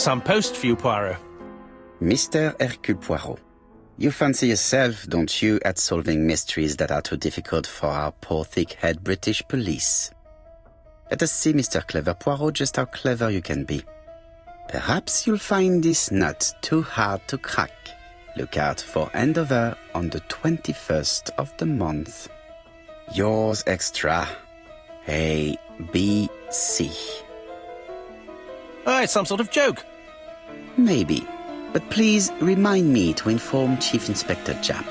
Some post for you, Poirot. Mr. Hercule Poirot, you fancy yourself, don't you, at solving mysteries that are too difficult for our poor thick-head British police? Let us see, Mr. Clever Poirot, just how clever you can be. Perhaps you'll find this nut too hard to crack. Look out for Andover on the 21st of the month. Yours extra, A.B.C. Oh, it's some sort of joke. Maybe, but please remind me to inform Chief Inspector Japp.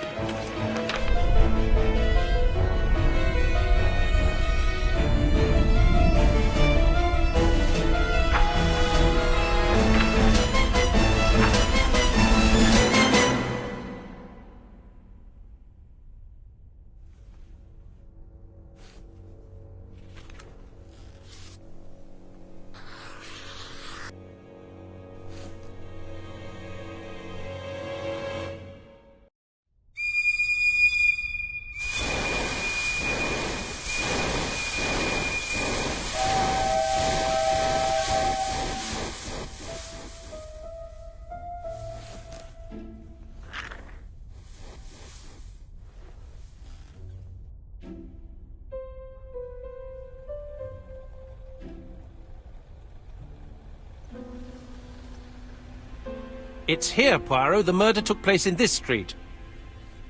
It's here, Poirot. The murder took place in this street.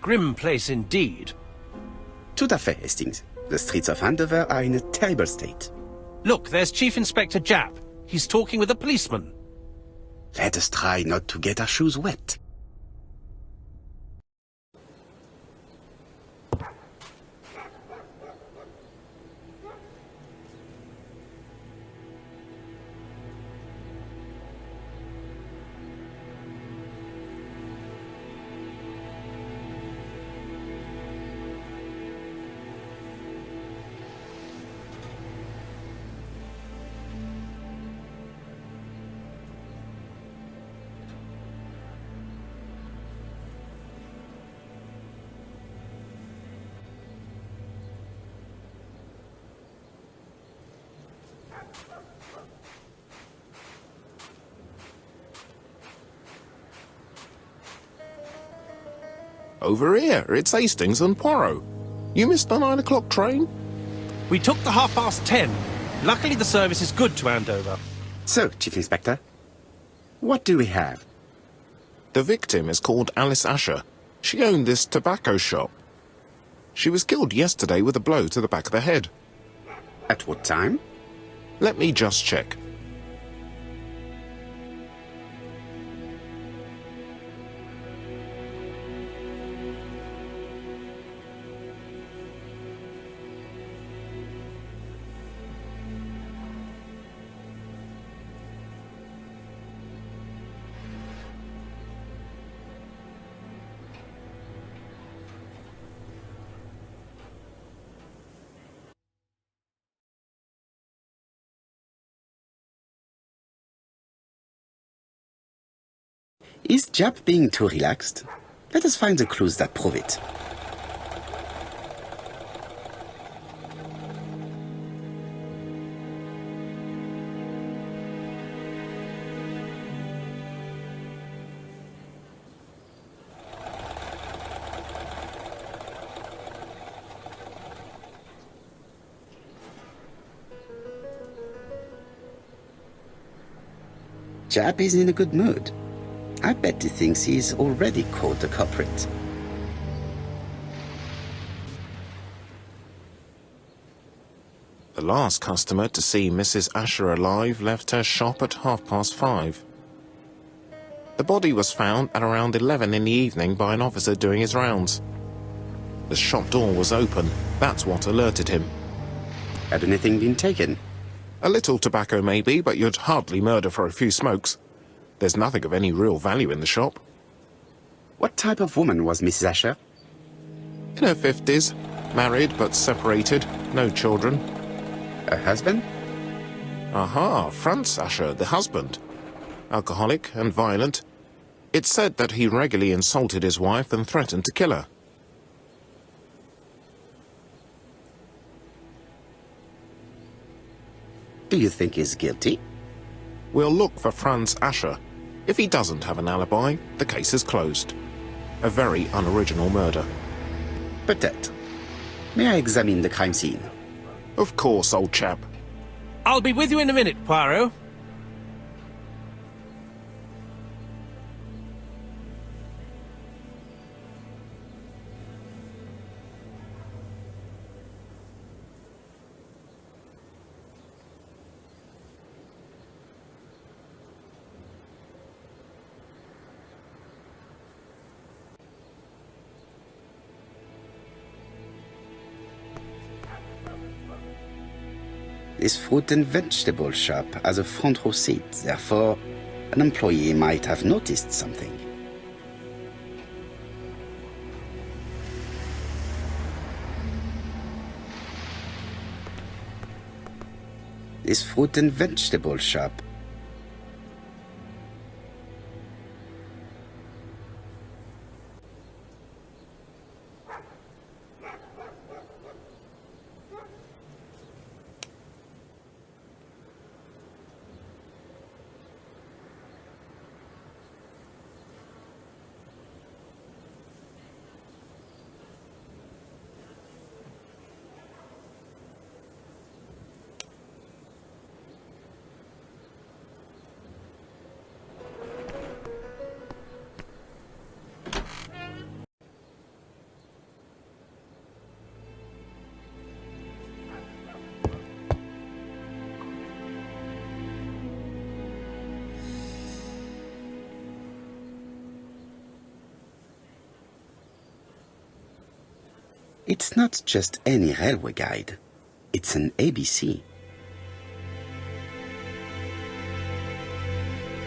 Grim place indeed. Tout à fait, Hastings. The streets of Andover are in a terrible state. Look, there's Chief Inspector Japp. He's talking with a policeman. Let us try not to get our shoes wet. Over here, it's Hastings and Poirot. You missed the 9 o'clock train? We took the 10:30. Luckily the service is good to Andover. So, Chief Inspector, what do we have? The victim is called Alice Asher. She owned this tobacco shop. She was killed yesterday with a blow to the back of the head. At what time? Let me just check. Is Japp being too relaxed? Let us find the clues that prove it. Japp is in a good mood. I bet he thinks he's already caught the culprit. The last customer to see Mrs. Asher alive left her shop at 5:30. The body was found at around 11 in the evening by an officer doing his rounds. The shop door was open. That's what alerted him. Had anything been taken? A little tobacco maybe, but you'd hardly murder for a few smokes. There's nothing of any real value in the shop. What type of woman was Mrs. Asher? In her 50s, married but separated, no children. Her husband? Aha, Franz Asher, the husband. Alcoholic and violent. It's said that he regularly insulted his wife and threatened to kill her. Do you think he's guilty? We'll look for Franz Asher. If he doesn't have an alibi, the case is closed. A very unoriginal murder. Peut-être. May I examine the crime scene? Of course, old chap. I'll be with you in a minute, Poirot. This fruit and vegetable shop has a front row seat, therefore an employee might have noticed something. This fruit and vegetable shop It's not just any railway guide. It's an ABC.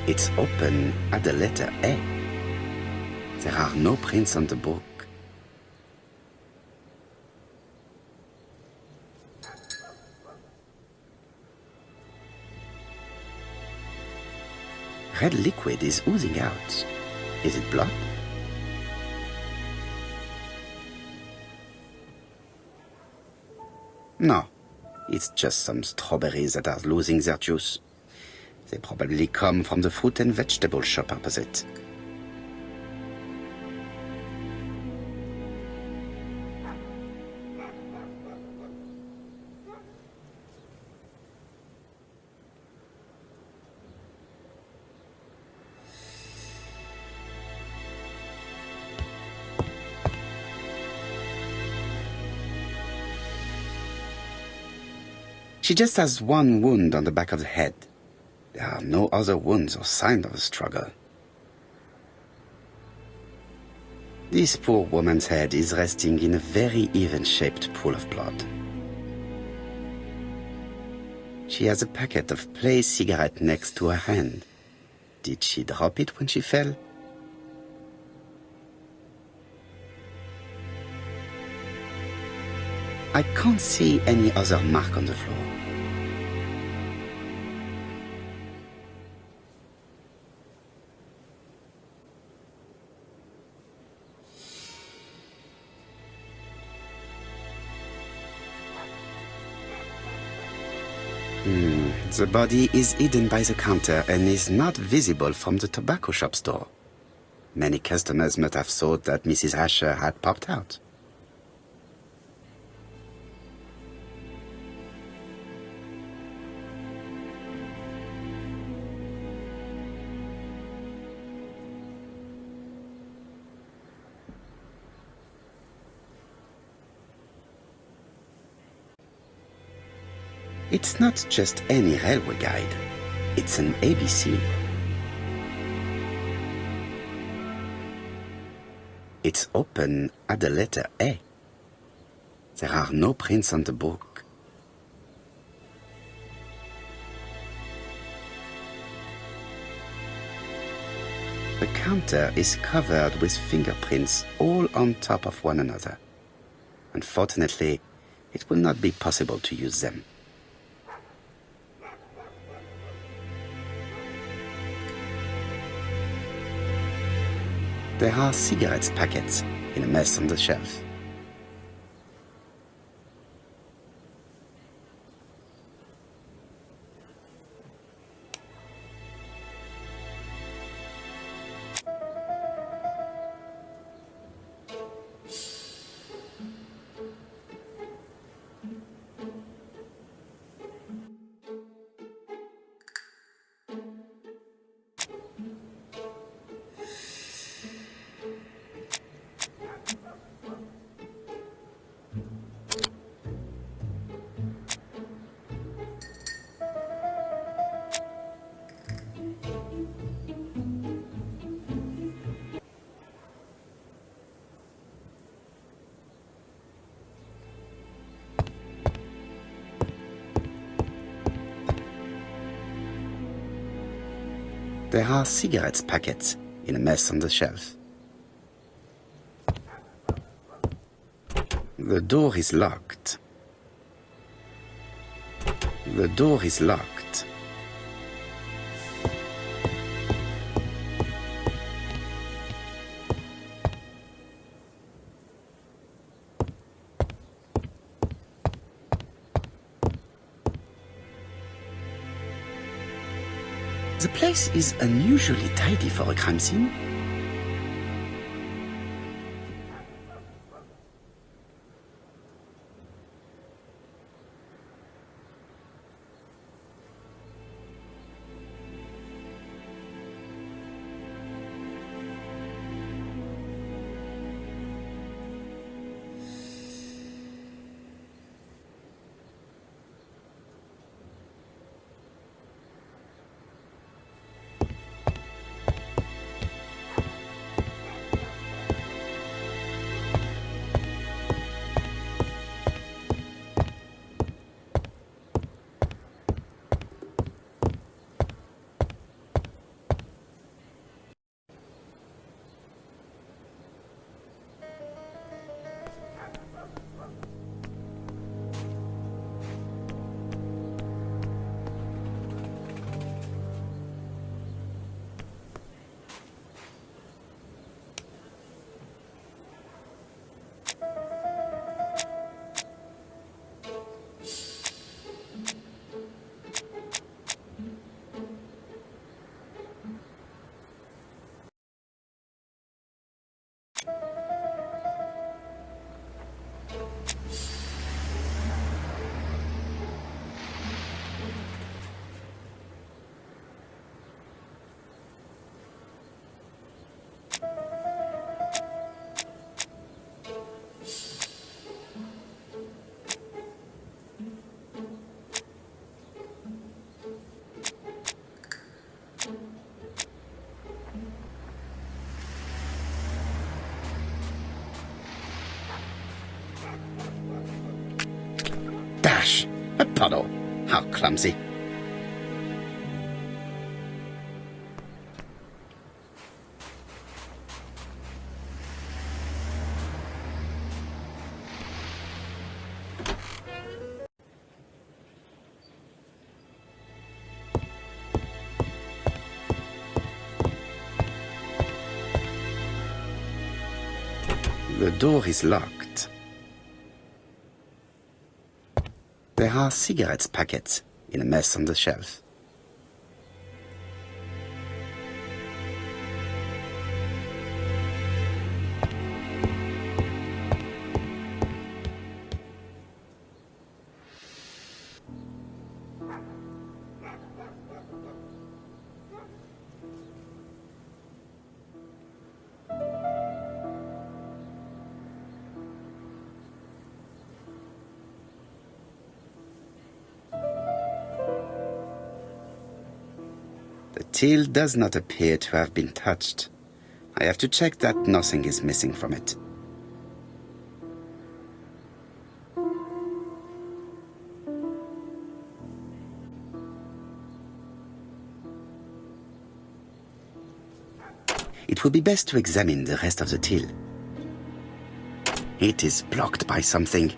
It's open at the letter A. There are no prints on the book. Red liquid is oozing out. Is it blood? No, it's just some strawberries that are losing their juice. They probably come from the fruit and vegetable shop opposite. She just has one wound on the back of the head. There are no other wounds or signs of a struggle. This poor woman's head is resting in a very even-shaped pool of blood. She has a packet of Play cigarette next to her hand. Did she drop it when she fell? I can't see any other mark on the floor. The body is hidden by the counter and is not visible from the tobacco shop's door. Many customers must have thought that Mrs. Asher had popped out. It's not just any railway guide. It's an ABC. It's open at the letter A. There are no prints on the book. The counter is covered with fingerprints all on top of one another. Unfortunately, it will not be possible to use them. There are cigarette packets in a mess on the shelf. There are cigarette packets in a mess on the shelf. The door is locked. The door is locked. The place is unusually tidy for a crime scene. Dash! A puddle! How clumsy! The door is locked. There are cigarette packets in a mess on the shelf. The till does not appear to have been touched. I have to check that nothing is missing from it. It would be best to examine the rest of the till. It is blocked by something.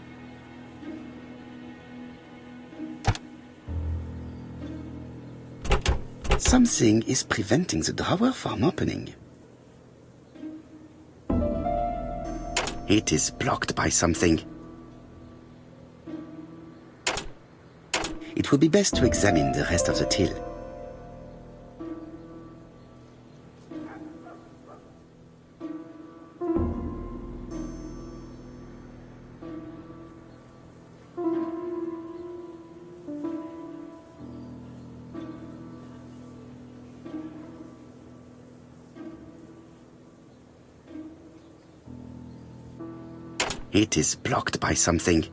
Something is preventing the drawer from opening. It is blocked by something. It would be best to examine the rest of the till. It is blocked by something.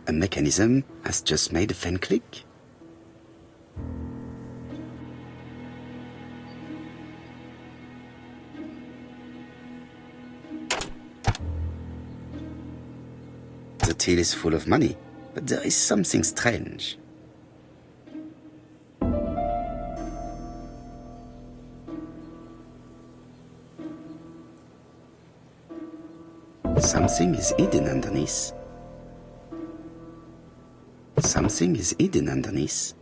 A mechanism has just made a fan click. The till is full of money, but there is something strange. Something is hidden underneath. Something is hidden underneath.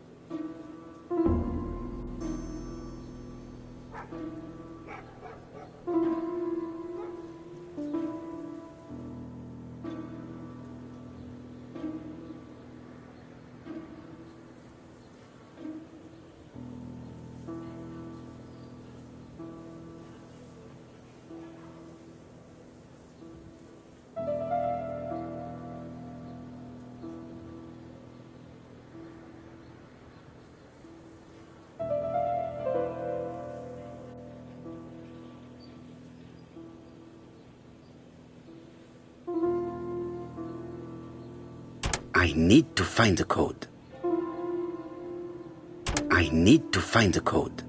I need to find the code. I need to find the code.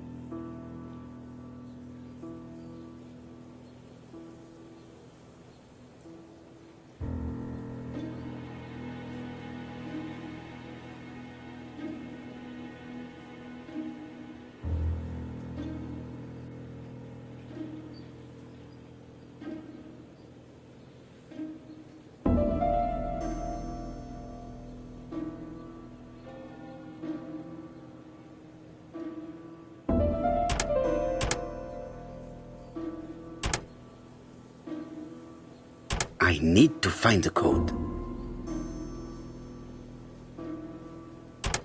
I need to find the code.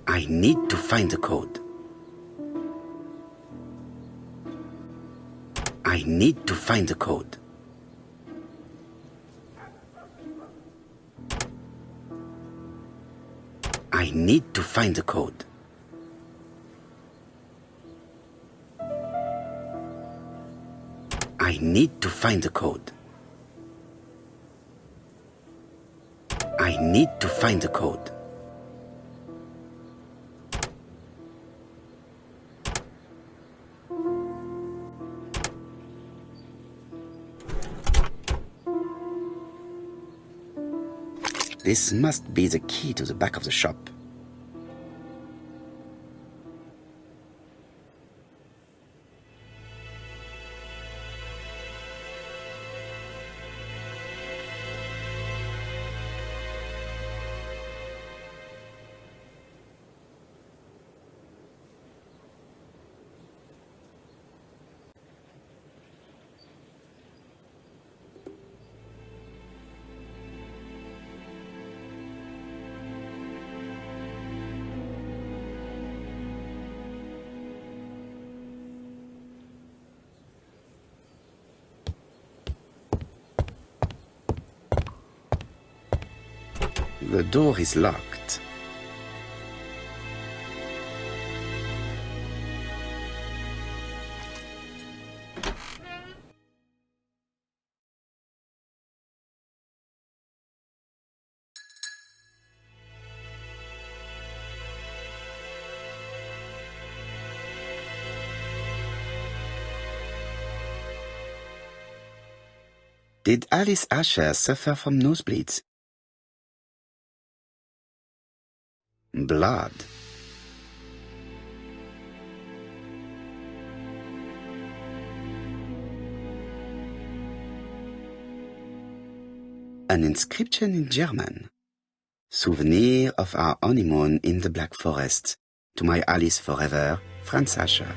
I need to find the code. I need to find the code. I need to find the code. I need to find the code. I need to find the code. This must be the key to the back of the shop. The door is locked. Did Alice Asher suffer from nosebleeds? Blood. An inscription in German. Souvenir of our honeymoon in the Black Forest. To my Alice forever, Franz Asher.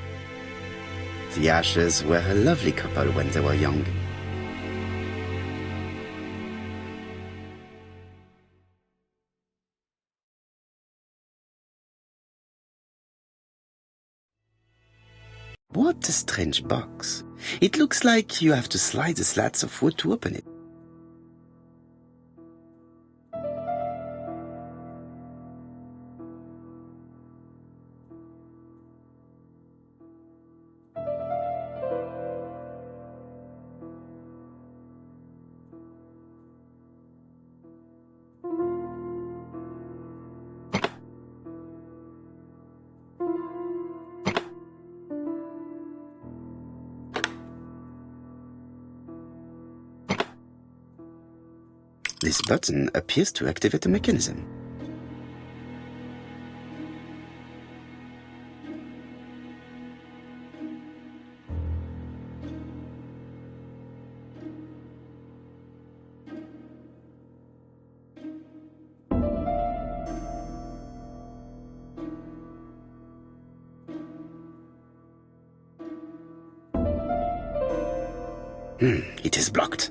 The Ashers were a lovely couple when they were young. What a strange box. It looks like you have to slide the slats of wood to open it. This button appears to activate the mechanism. It is blocked.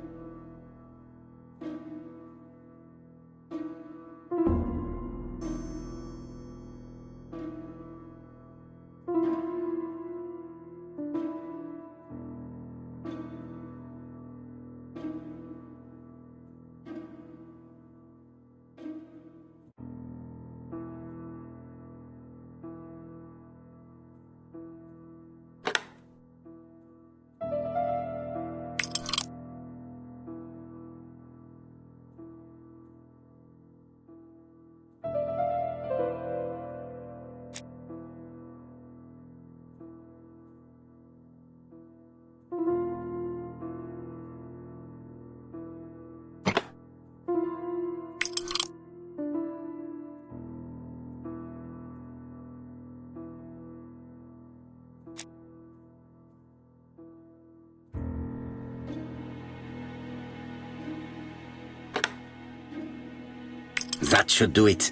That should do it.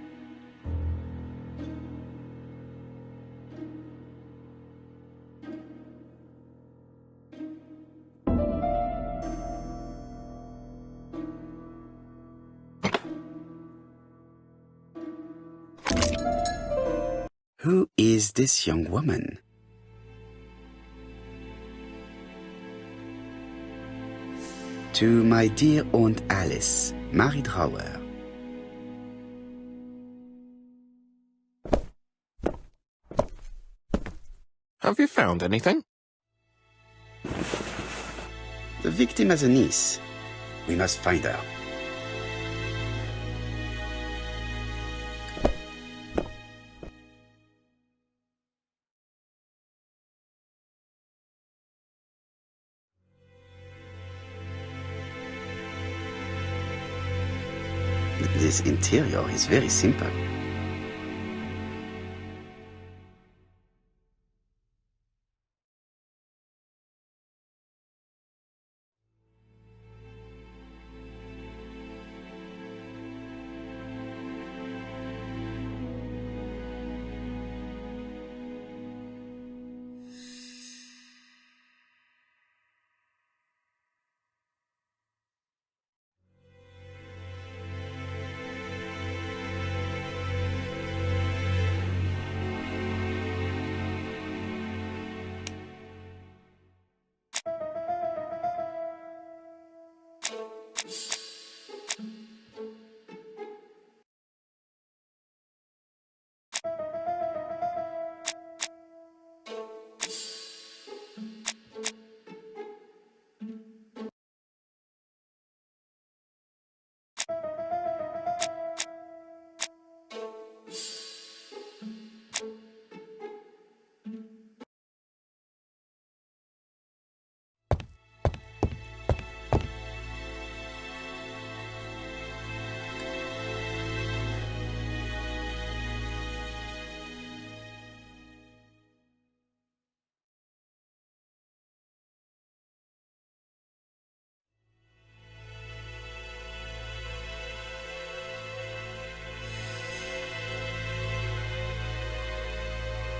Who is this young woman? To my dear Aunt Alice, Mary Drower. Have you found anything? The victim has a niece. We must find her. This interior is very simple.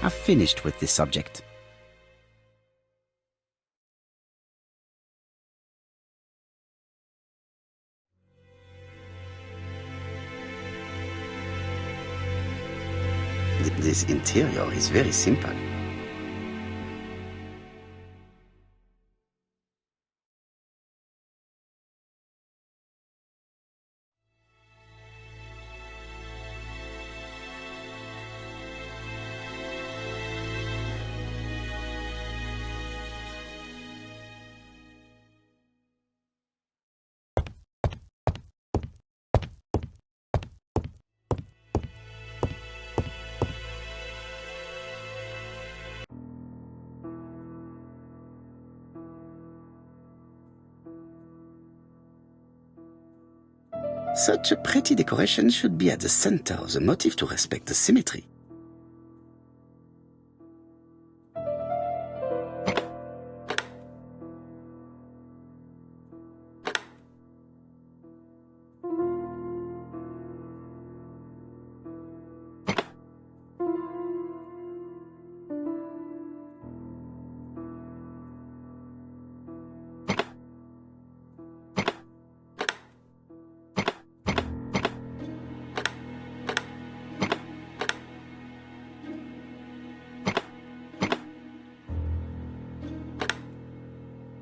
I've finished with this subject. This interior is very simple. Such a pretty decoration should be at the center of the motif to respect the symmetry.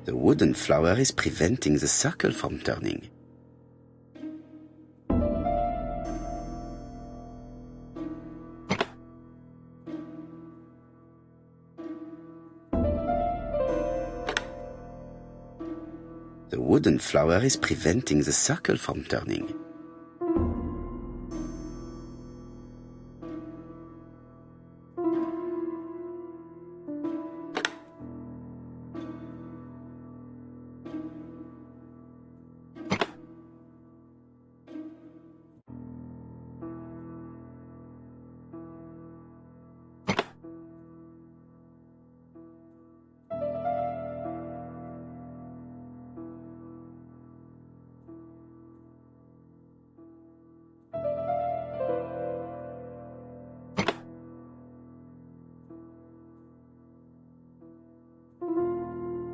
The wooden flower is preventing the circle from turning. The wooden flower is preventing the circle from turning.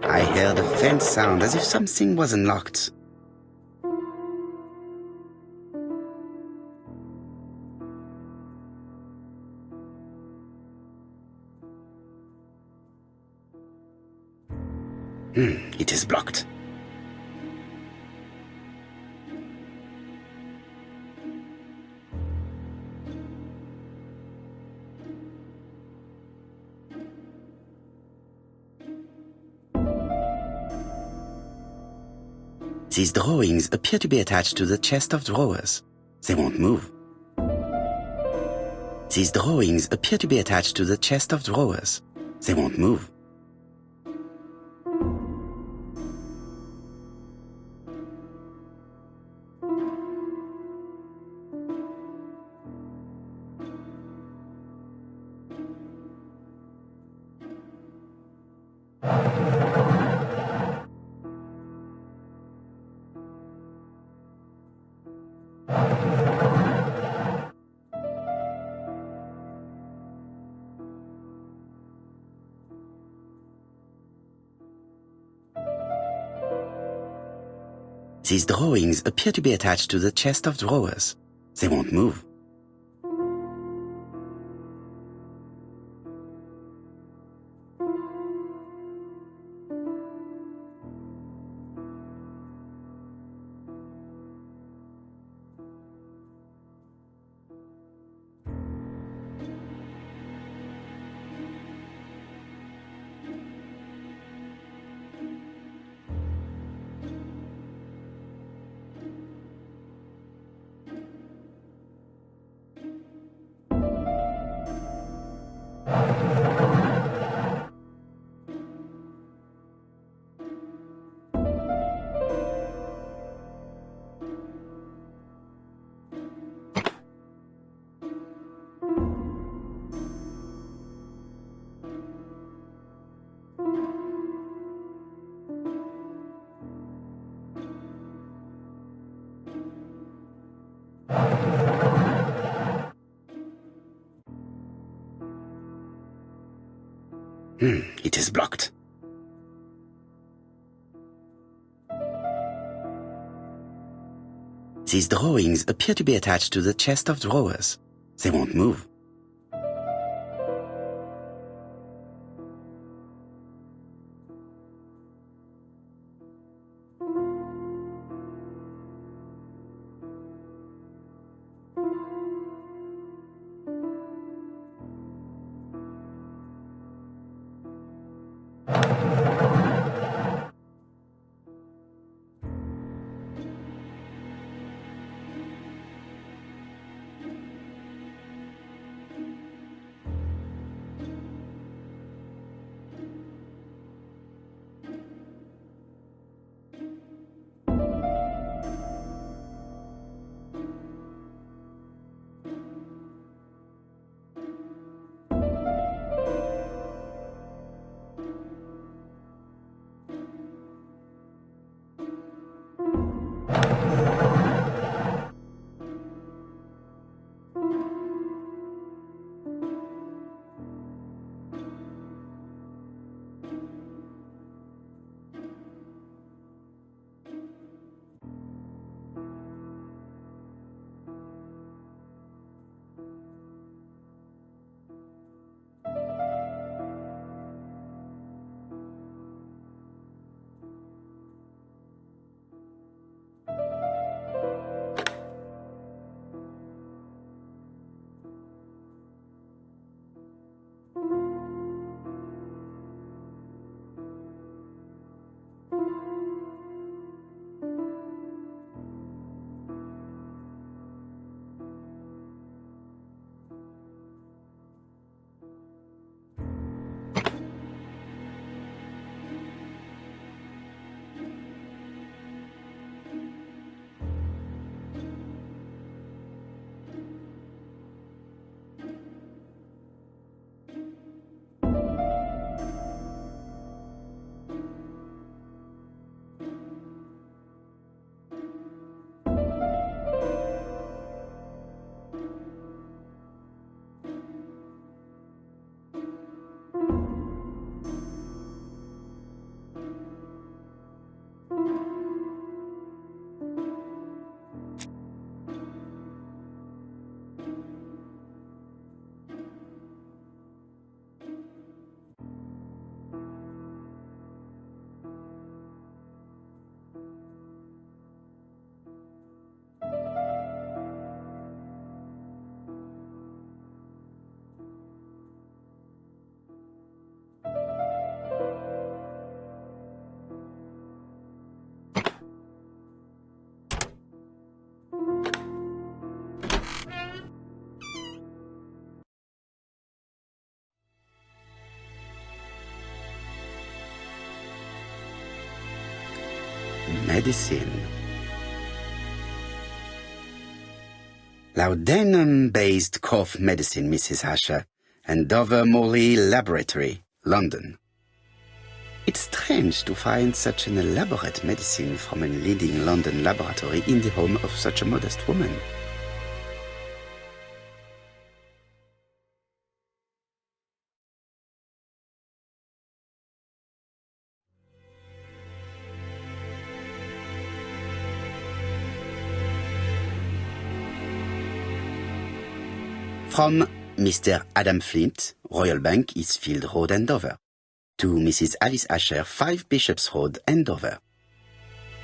I heard a faint sound as if something was unlocked. It is blocked. These drawings appear to be attached to the chest of drawers. They won't move. These drawings appear to be attached to the chest of drawers. They won't move. These drawings appear to be attached to the chest of drawers. They won't move. It is blocked. These drawings appear to be attached to the chest of drawers. They won't move. Medicine. Laudanum-based cough medicine, Mrs. Asher, Andover Morley Laboratory, London. It's strange to find such an elaborate medicine from a leading London laboratory in the home of such a modest woman. From Mr. Adam Flint, Royal Bank, Eastfield Road, Andover. To Mrs. Alice Asher, 5 Bishops Road, Andover.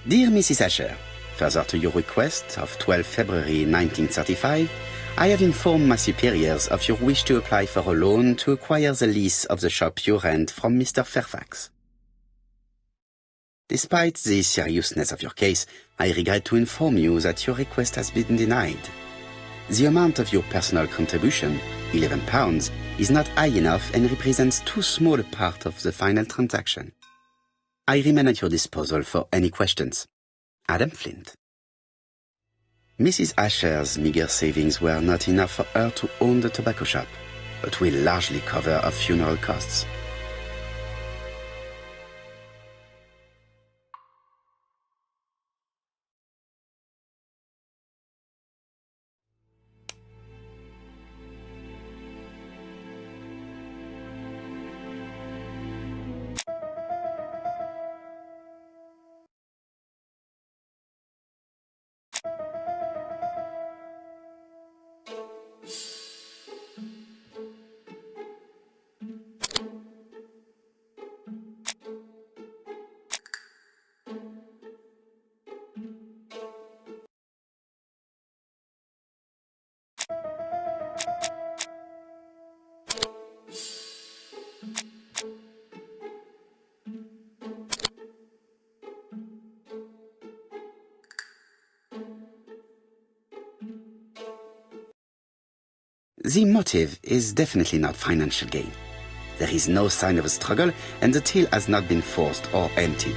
Dear Mrs. Asher, further to your request of 12 February 1935, I have informed my superiors of your wish to apply for a loan to acquire the lease of the shop you rent from Mr. Fairfax. Despite the seriousness of your case, I regret to inform you that your request has been denied. The amount of your personal contribution, £11, is not high enough and represents too small a part of the final transaction. I remain at your disposal for any questions. Adam Flint. Mrs. Asher's meager savings were not enough for her to own the tobacco shop, but will largely cover her funeral costs. The motive is definitely not financial gain. There is no sign of a struggle, and the till has not been forced or emptied.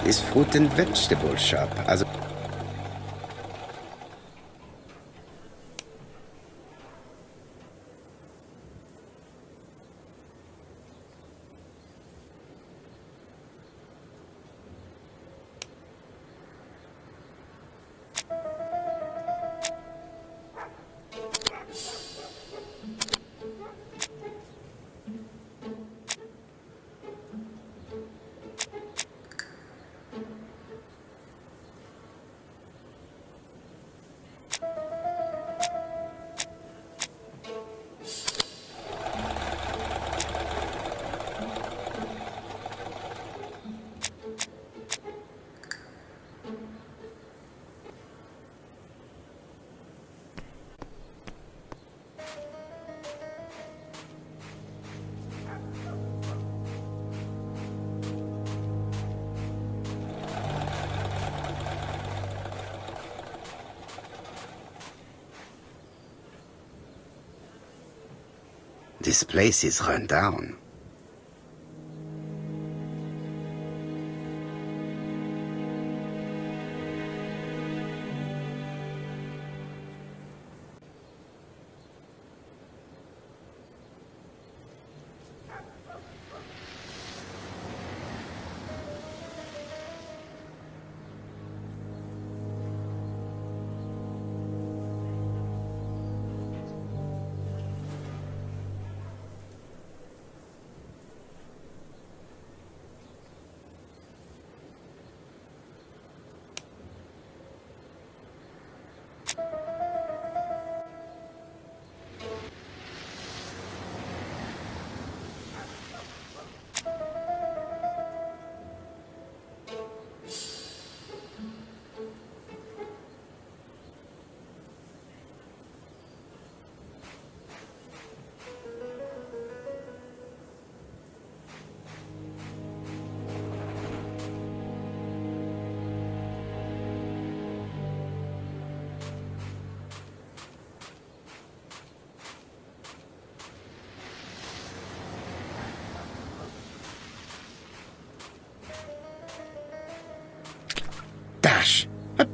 This fruit and vegetable shop has a This place is run down.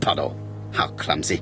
puddle. How clumsy.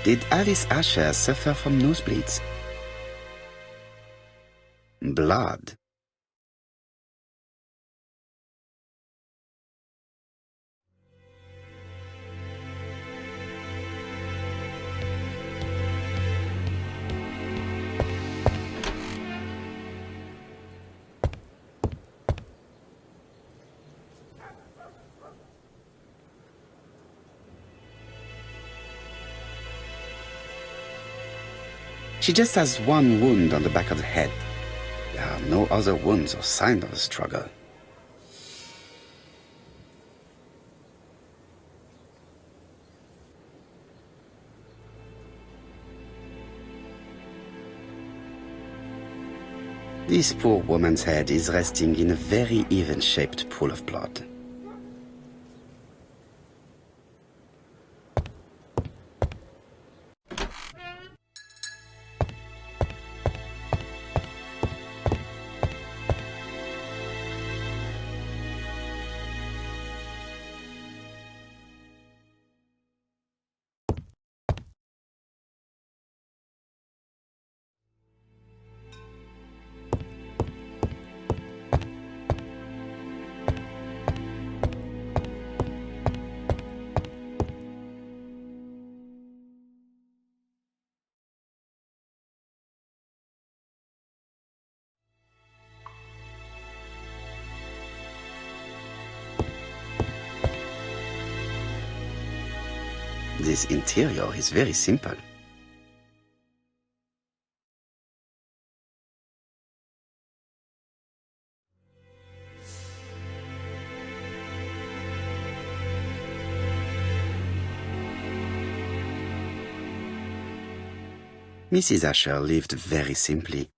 Did Alice Asher suffer from nosebleeds? Blood. She just has one wound on the back of the head. There are no other wounds or signs of a struggle. This poor woman's head is resting in a very even-shaped pool of blood. This interior is very simple. Mrs. Asher lived very simply.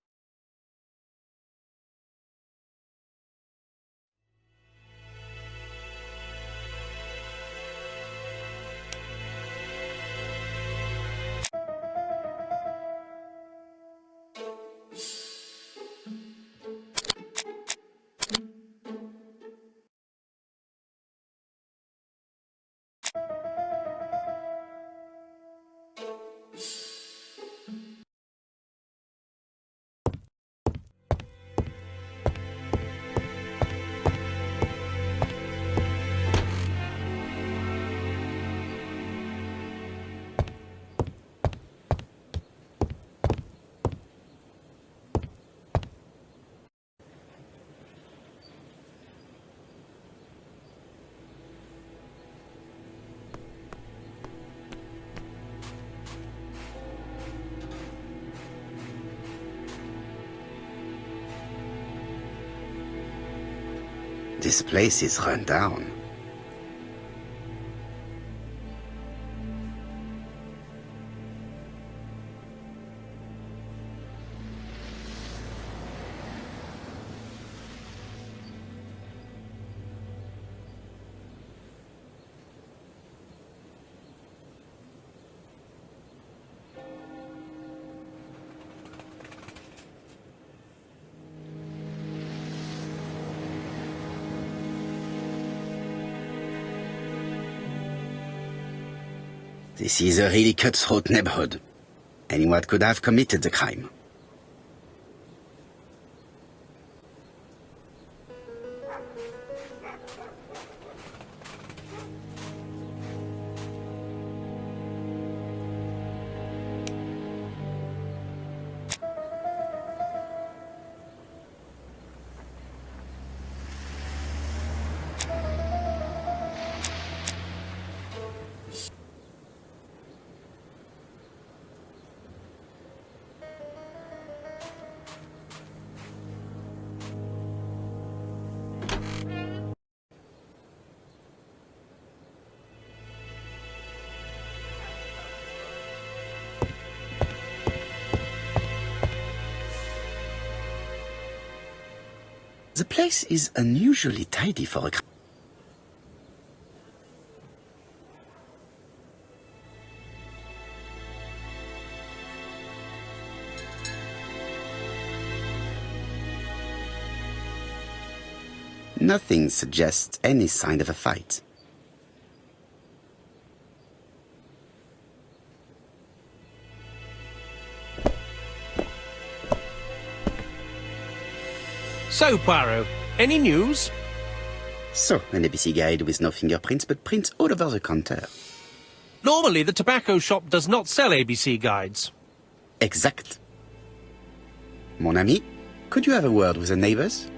This place is run down. This is a really cutthroat neighborhood. Anyone could have committed the crime. The place is unusually tidy for a crime. Nothing suggests any sign of a fight. So, Poirot, any news? So, an ABC guide with no fingerprints but prints all over the counter. Normally, the tobacco shop does not sell ABC guides. Exact. Mon ami, could you have a word with the neighbors?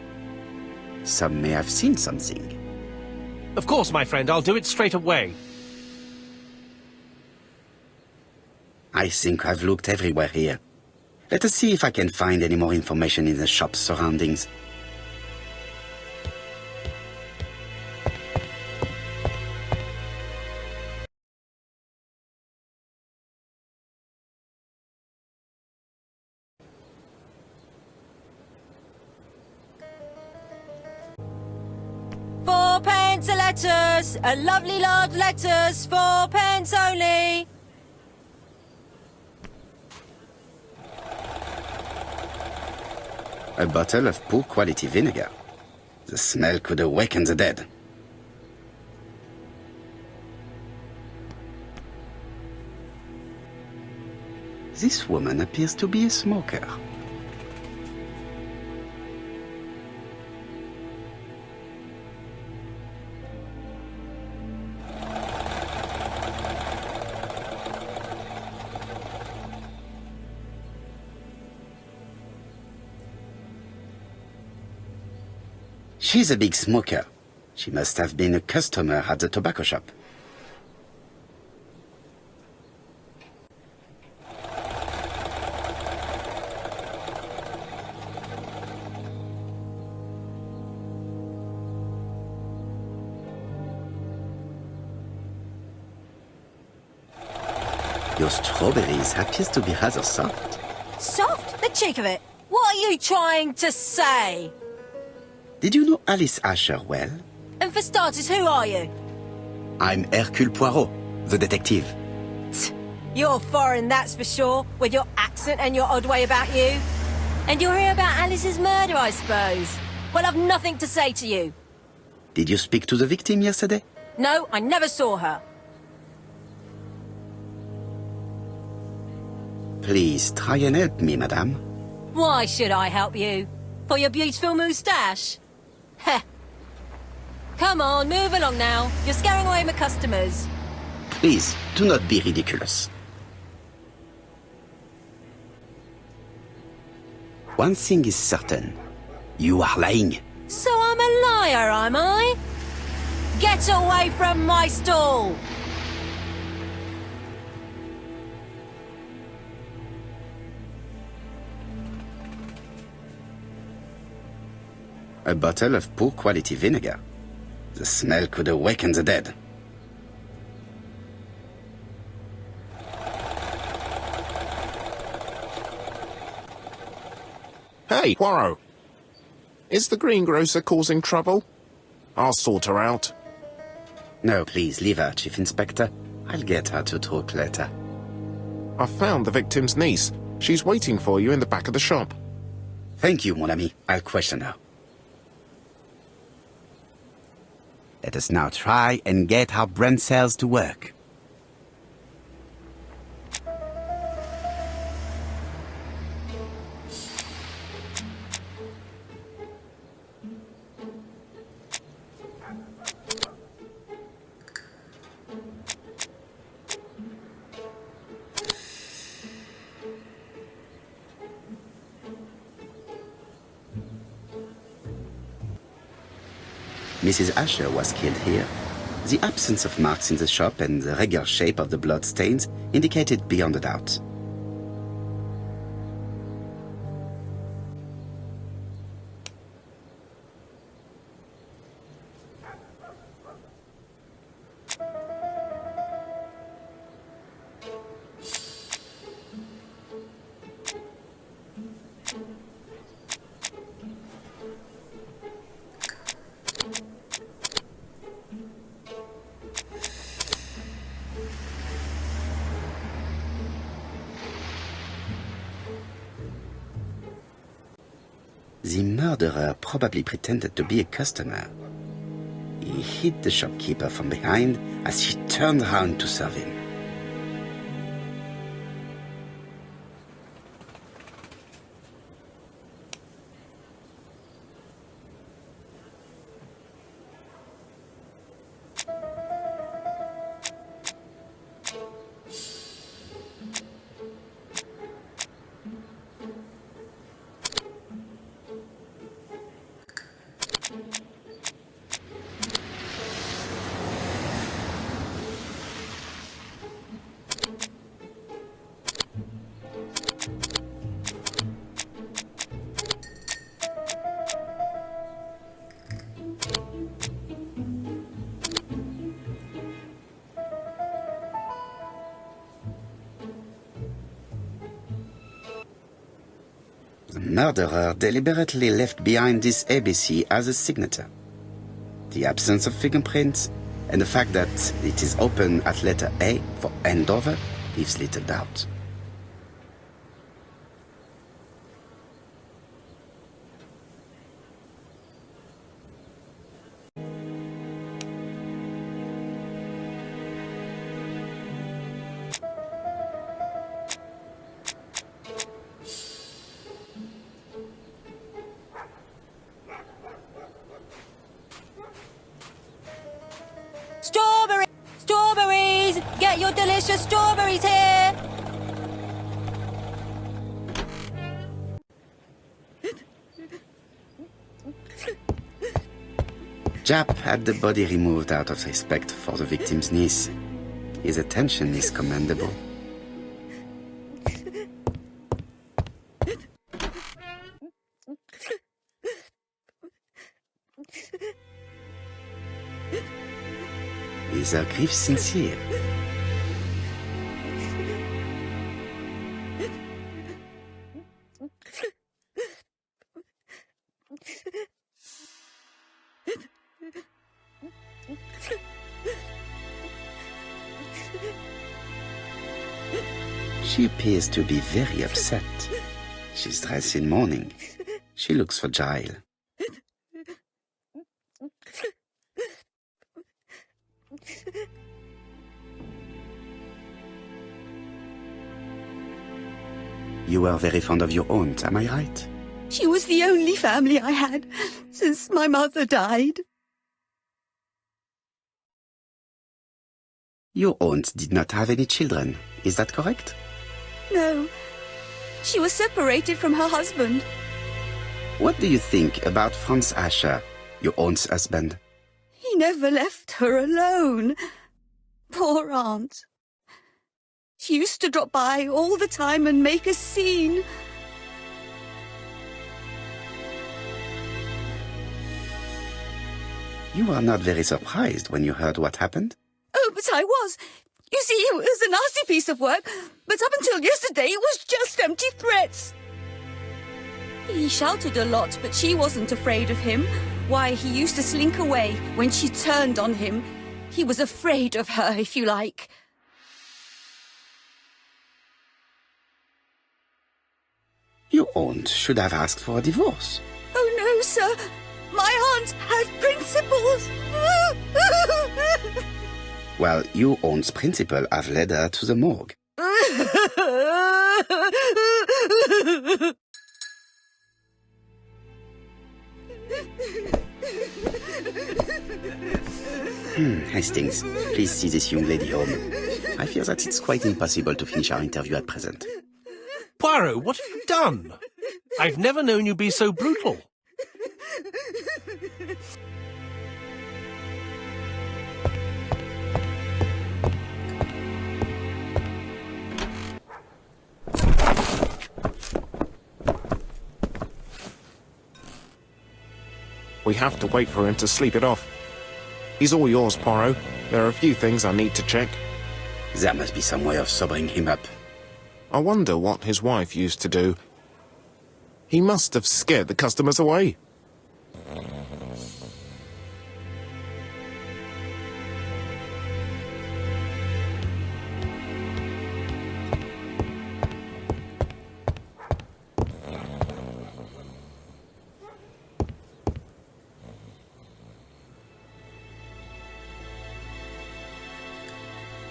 Some may have seen something. Of course, my friend, I'll do it straight away. I think I've looked everywhere here. Let us see if I can find any more information in the shop's surroundings. £4 a letters, a lovely large letters, £4 only. A bottle of poor quality vinegar. The smell could awaken the dead. This woman appears to be a smoker. She's a big smoker. She must have been a customer at the tobacco shop. Your strawberries appears to be rather soft. Soft? The cheek of it. What are you trying to say? Did you know Alice Asher well? And for starters, who are you? I'm Hercule Poirot, the detective. You're foreign, that's for sure, with your accent and your odd way about you. And you're here about Alice's murder, I suppose. Well, I've nothing to say to you. Did you speak to the victim yesterday? No, I never saw her. Please try and help me, madame. Why should I help you? For your beautiful moustache? Heh. Come on, move along now. You're scaring away my customers. Please, do not be ridiculous. One thing is certain. You are lying. So I'm a liar, am I? Get away from my stall! A bottle of poor quality vinegar. The smell could awaken the dead. Hey, Poirot. Is the greengrocer causing trouble? I'll sort her out. No, please, leave her, Chief Inspector. I'll get her to talk later. I found the victim's niece. She's waiting for you in the back of the shop. Thank you, mon ami. I'll question her. Let us now try and get our brain cells to work. Mrs. Asher was killed here. The absence of marks in the shop and the regular shape of the blood stains indicated beyond a doubt. The murderer probably pretended to be a customer. He hit the shopkeeper from behind as she turned around to serve him. The murderer deliberately left behind this ABC as a signature. The absence of fingerprints and the fact that it is open at letter A for Andover leaves little doubt. Strawberries! Get your delicious strawberries here! Jap had the body removed out of respect for the victim's niece. His attention is commendable. Is her grief sincere? She appears to be very upset. She's dressed in mourning. She looks fragile. You were very fond of your aunt, am I right? She was the only family I had since my mother died. Your aunt did not have any children, is that correct? No, she was separated from her husband. What do you think about Franz Asher, your aunt's husband? He never left her alone. Poor aunt. She used to drop by all the time and make a scene. You are not very surprised when you heard what happened? Oh, but I was. You see, it was a nasty piece of work, but up until yesterday it was just empty threats. He shouted a lot, but she wasn't afraid of him. Why, he used to slink away when she turned on him. He was afraid of her, if you like. Your aunt should have asked for a divorce. Oh, no, sir. My aunt has principles. Well, your aunt's principal have led her to the morgue. Hastings, please see this young lady home. I fear that it's quite impossible to finish our interview at present. Poirot, what have you done? I've never known you be so brutal. We have to wait for him to sleep it off. He's all yours, Poirot. There are a few things I need to check. There must be some way of sobering him up. I wonder what his wife used to do. He must have scared the customers away.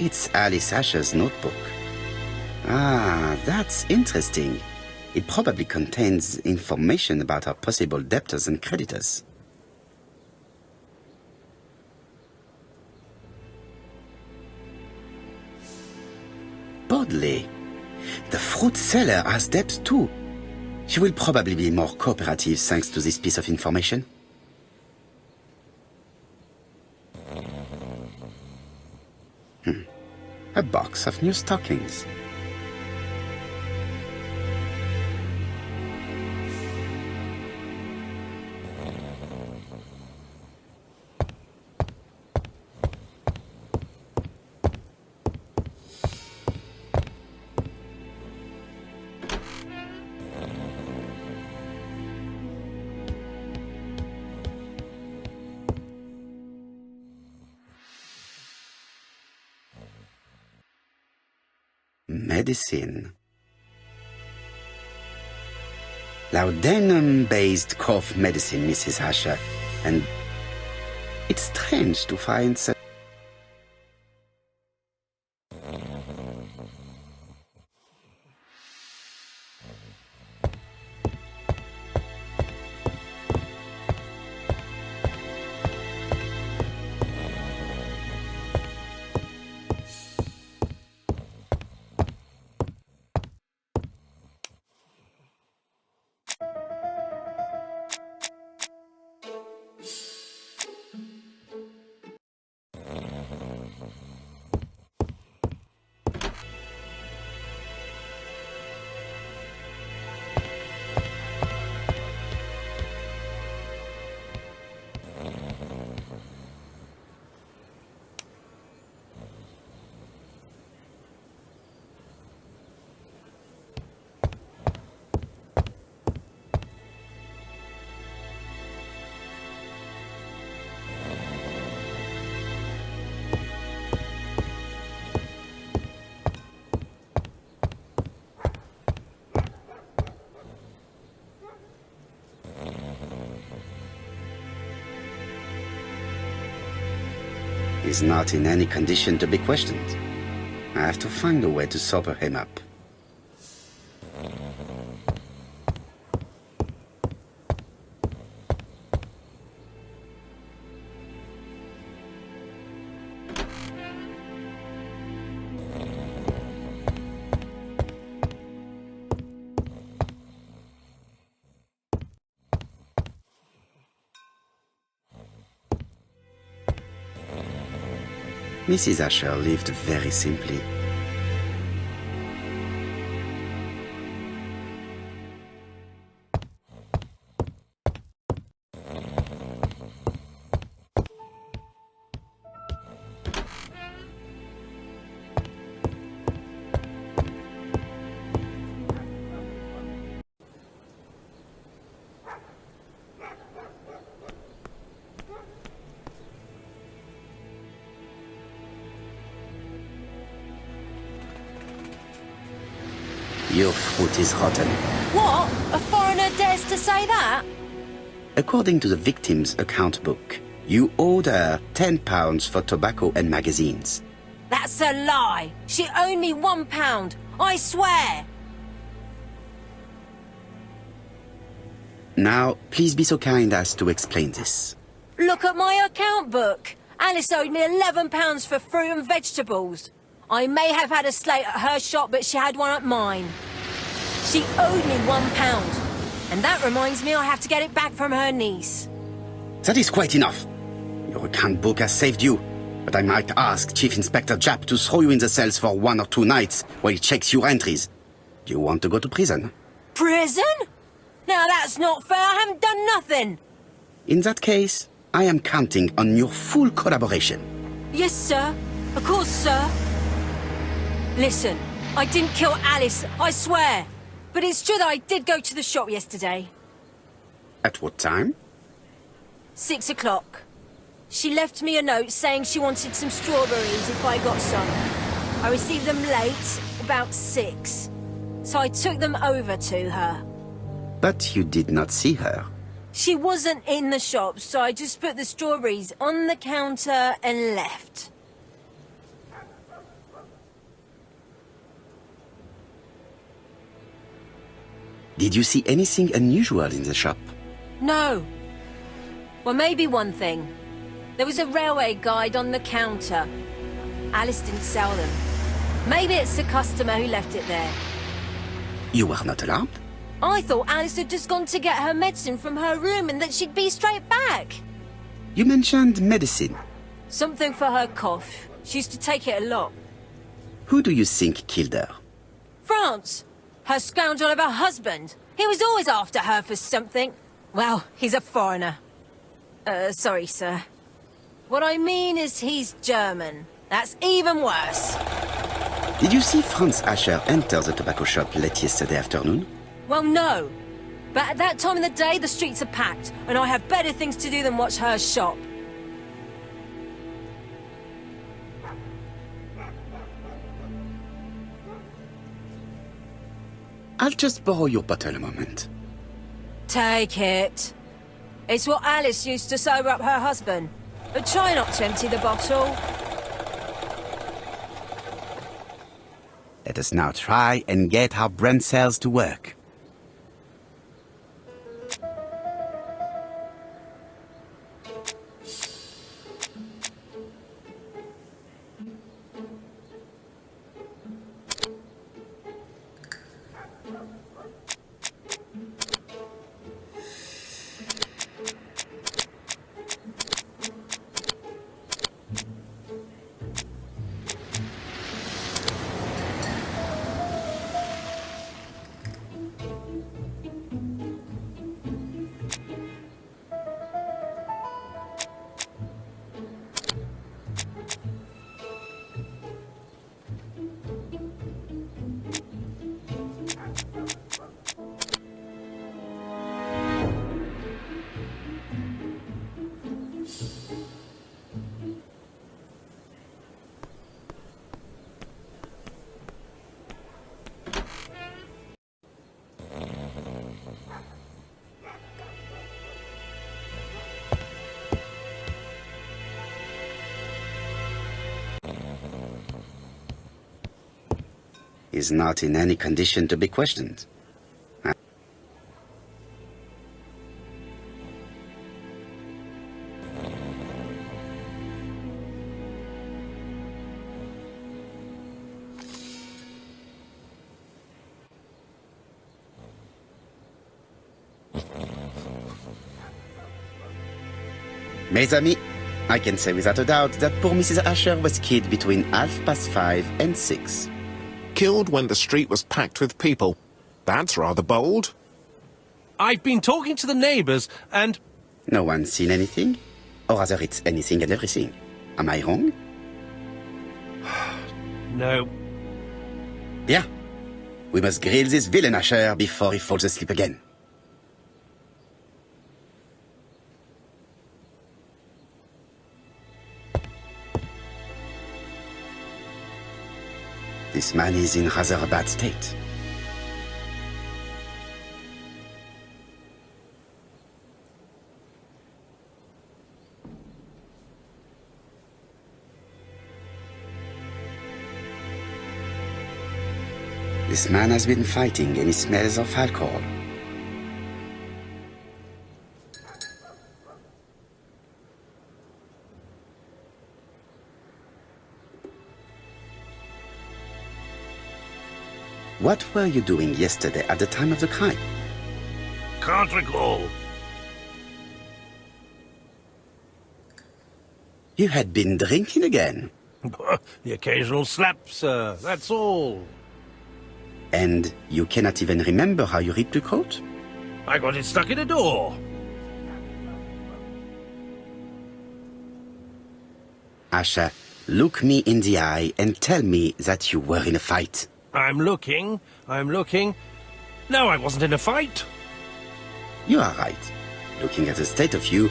It's Alice Asher's notebook. Ah, that's interesting. It probably contains information about her possible debtors and creditors. Bodley. The fruit seller has debts too. She will probably be more cooperative thanks to this piece of information. A box of new stockings. Medicine. Laudanum-based cough medicine, Mrs. Asher. And it's strange to find such... He's not in any condition to be questioned. I have to find a way to sober him up. Mrs. Asher lived very simply. Your fruit is rotten. What? A foreigner dares to say that? According to the victim's account book, you owed her £10 for tobacco and magazines. That's a lie. She owed me £1. I swear. Now, please be so kind as to explain this. Look at my account book. Alice owed me £11 for fruit and vegetables. I may have had a slate at her shop, but she had one at mine. She owed me £1. And that reminds me I have to get it back from her niece. That is quite enough. Your account book has saved you, but I might ask Chief Inspector Japp to throw you in the cells for 1 or 2 nights while he checks your entries. Do you want to go to prison? Prison? Now that's not fair. I haven't done nothing. In that case, I am counting on your full collaboration. Yes, sir. Of course, sir. Listen, I didn't kill Alice, I swear. But it's true that I did go to the shop yesterday. At what time? 6 o'clock. She left me a note saying she wanted some strawberries if I got some. I received them late, about 6. So I took them over to her. But you did not see her. She wasn't in the shop, so I just put the strawberries on the counter and left. Did you see anything unusual in the shop? No. Well, maybe one thing. There was a railway guide on the counter. Alice didn't sell them. Maybe it's the customer who left it there. You were not alarmed? I thought Alice had just gone to get her medicine from her room and that she'd be straight back. You mentioned medicine. Something for her cough. She used to take it a lot. Who do you think killed her? France. Her scoundrel of a husband. He was always after her for something. Well, he's a foreigner. Sorry, sir. What I mean is he's German. That's even worse. Did you see Franz Asher enter the tobacco shop late yesterday afternoon? Well, no. But at that time of the day, the streets are packed, and I have better things to do than watch her shop. I'll just borrow your bottle a moment. Take it. It's what Alice used to sober up her husband. But try not to empty the bottle. Let us now try and get our brain cells to work. is not in any condition to be questioned. Mes amis, I can say without a doubt that poor Mrs. Asher was killed between 5:30 and 6. Killed when the street was packed with people. That's rather bold. I've been talking to the neighbours, and... No one's seen anything? Or rather, it's anything and everything. Am I wrong? No. Yeah. We must grill this villain Asher before he falls asleep again. This man is in rather a bad state. This man has been fighting and he smells of alcohol. What were you doing yesterday at the time of the crime? Can't recall. You had been drinking again. The occasional slap, sir, that's all. And you cannot even remember how you ripped the coat? I got it stuck in a door. Asher, look me in the eye and tell me that you were in a fight. I'm looking. No, I wasn't in a fight. You are right. Looking at the state of you,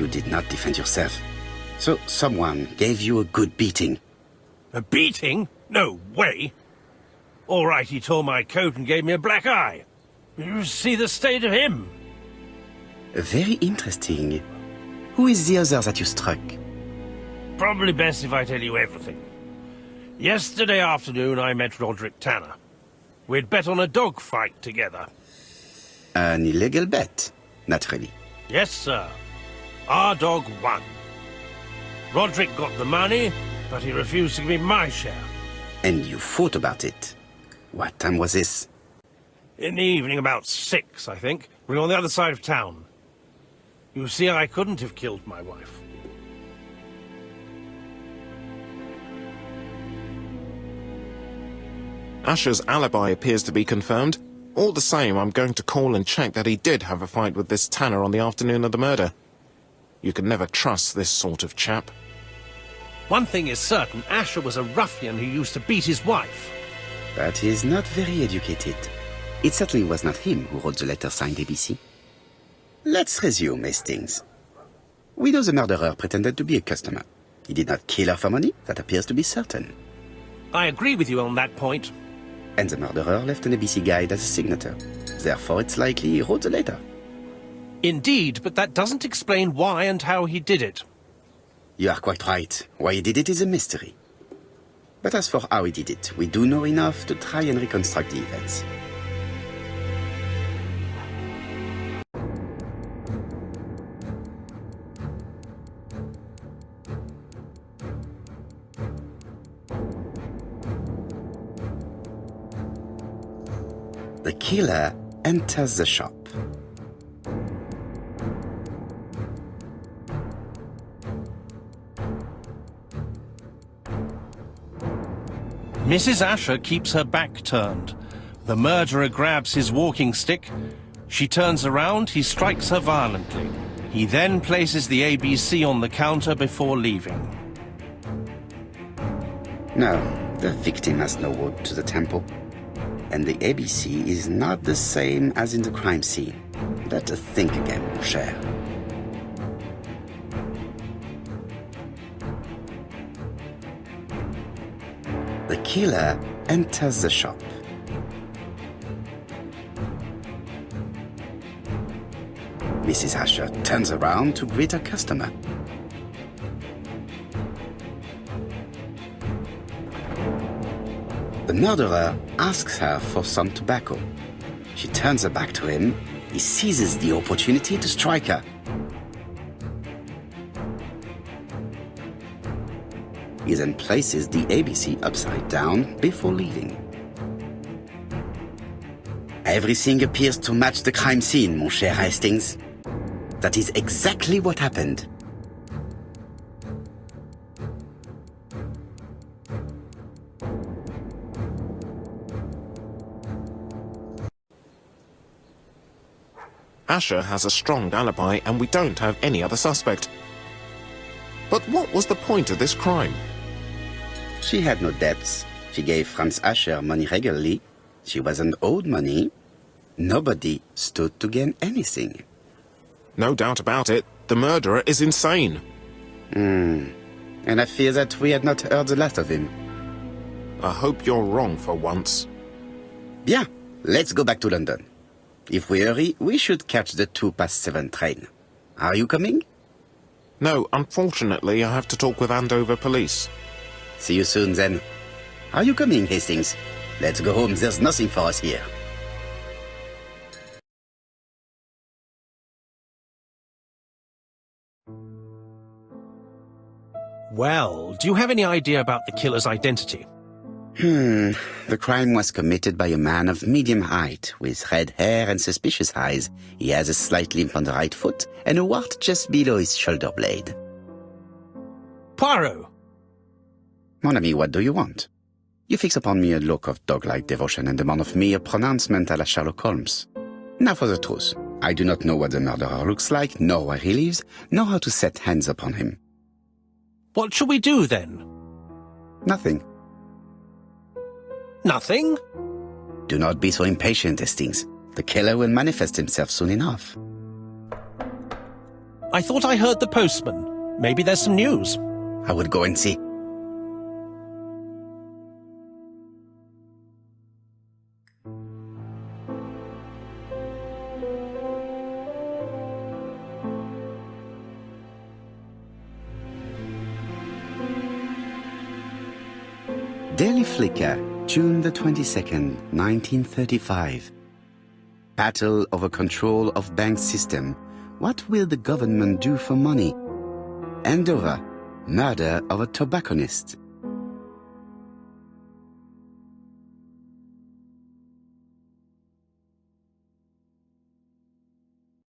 you did not defend yourself. So someone gave you a good beating. A beating? No way. All right, he tore my coat and gave me a black eye. You see the state of him. Very interesting. Who is the other that you struck? Probably best if I tell you everything. Yesterday afternoon, I met Roderick Tanner. We'd bet on a dog fight together. An illegal bet, naturally. Yes, sir. Our dog won. Roderick got the money, but he refused to give me my share. And you fought about it. What time was this? In the evening, about 6, I think. We were on the other side of town. You see, I couldn't have killed my wife. Asher's alibi appears to be confirmed. All the same, I'm going to call and check that he did have a fight with this Tanner on the afternoon of the murder. You can never trust this sort of chap. One thing is certain, Asher was a ruffian who used to beat his wife. But he is not very educated. It certainly was not him who wrote the letter signed ABC. Let's resume, Hastings. We know the murderer pretended to be a customer. He did not kill her for money, that appears to be certain. I agree with you on that point. And the murderer left an ABC guide as a signature. Therefore, it's likely he wrote the letter. Indeed, but that doesn't explain why and how he did it. You are quite right. Why he did it is a mystery. But as for how he did it, we do know enough to try and reconstruct the events. The killer enters the shop. Mrs. Asher keeps her back turned. The murderer grabs his walking stick. She turns around, he strikes her violently. He then places the ABC on the counter before leaving. No, the victim has no wound to the temple. And the ABC is not the same as in the crime scene. Let us think again, mon cher. The killer enters the shop. Mrs. Asher turns around to greet her customer. The murderer asks her for some tobacco. She turns her back to him. He seizes the opportunity to strike her. He then places the ABC upside down before leaving. Everything appears to match the crime scene, mon cher Hastings. That is exactly what happened. Asher has a strong alibi and we don't have any other suspect. But what was the point of this crime? She had no debts. She gave Franz Asher money regularly. She wasn't owed money. Nobody stood to gain anything. No doubt about it, the murderer is insane. And I fear that we had not heard the last of him. I hope you're wrong for once. Bien, let's go back to London. If we hurry, we should catch the 7:02 train. Are you coming? No, unfortunately, I have to talk with Andover police. See you soon, then. Are you coming, Hastings? Let's go home. There's nothing for us here. Well, do you have any idea about the killer's identity? The crime was committed by a man of medium height, with red hair and suspicious eyes. He has a slight limp on the right foot and a wart just below his shoulder blade. Poirot! Mon ami, what do you want? You fix upon me a look of dog-like devotion and demand of me a pronouncement à la Sherlock Holmes. Now for the truth. I do not know what the murderer looks like, nor where he lives, nor how to set hands upon him. What shall we do, then? Nothing. Nothing? Do not be so impatient, Hastings. The killer will manifest himself soon enough. I thought I heard the postman. Maybe there's some news. I will go and see. Daily Flicker, June the 22nd, 1935. Battle over control of bank system. What will the government do for money? Andover, murder of a tobacconist.